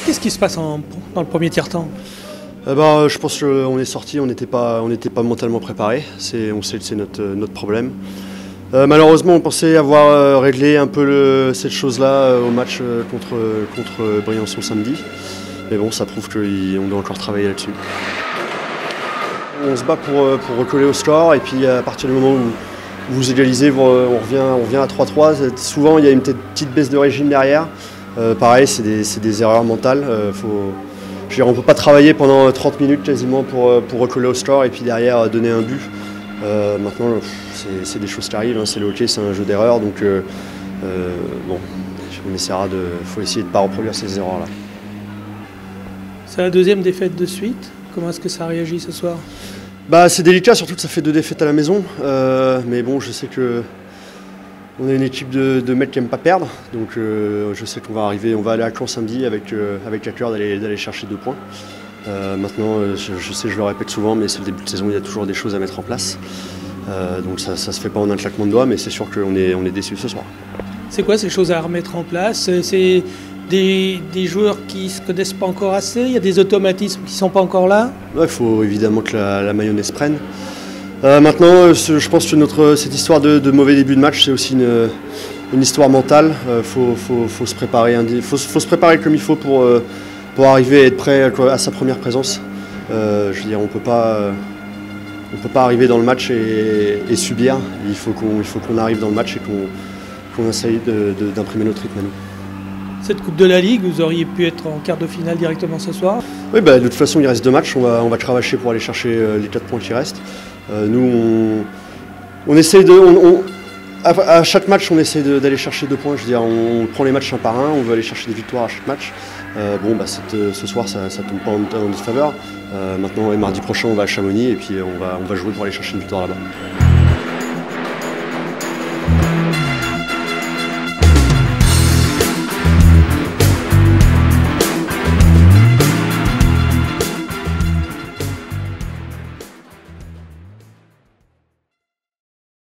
Qu'est-ce qui se passe dans le premier tiers-temps? Je pense qu'on est sorti, on n'était pas mentalement préparé. On sait que c'est notre problème. Malheureusement, on pensait avoir réglé un peu cette chose-là au match contre Briançon samedi. Mais bon, ça prouve qu'on doit encore travailler là-dessus. On se bat pour recoller au score et puis à partir du moment où vous égalisez, on revient à 3-3. Souvent, il y a une petite baisse de régime derrière. Pareil, c'est des erreurs mentales. On ne peut pas travailler pendant 30 minutes quasiment pour recoller au score et puis derrière donner un but. Maintenant, c'est des choses qui arrivent, hein. C'est le hockey, c'est un jeu d'erreurs. Donc, bon, faut essayer de ne pas reproduire ces erreurs-là. C'est la deuxième défaite de suite. Comment est-ce que ça réagit ce soir? C'est délicat, surtout que ça fait 2 défaites à la maison. Mais bon, je sais que on est une équipe de mecs qui n'aiment pas perdre, donc je sais qu'on va aller à Caen samedi avec la cœur d'aller chercher 2 points. Maintenant, je sais, je le répète souvent, mais c'est le début de saison, il y a toujours des choses à mettre en place. Donc ça se fait pas en un claquement de doigts, mais c'est sûr qu'on est déçus ce soir. C'est quoi ces choses à remettre en place? C'est des joueurs qui ne se connaissent pas encore assez? Il y a des automatismes qui ne sont pas encore là? Il faut évidemment que la mayonnaise prenne. Maintenant, je pense que cette histoire de mauvais début de match, c'est aussi une histoire mentale. Faut se préparer comme il faut pour arriver à être prêt à sa première présence. Je veux dire, on peut pas arriver dans le match et subir. Il faut qu'on arrive dans le match et qu'on essaye d'imprimer notre rythme à nous. Cette Coupe de la Ligue, vous auriez pu être en quart de finale directement ce soir? Oui, de toute façon, il reste 2 matchs. On va cravacher pour aller chercher les 4 points qui restent. Nous, on essaye à chaque match, on essaie d'aller chercher 2 points. Je veux dire, on prend les matchs un par un, on veut aller chercher des victoires à chaque match. Ce soir, ça tombe pas en notre faveur. Maintenant, mardi prochain, on va à Chamonix et puis on va jouer pour aller chercher une victoire là-bas.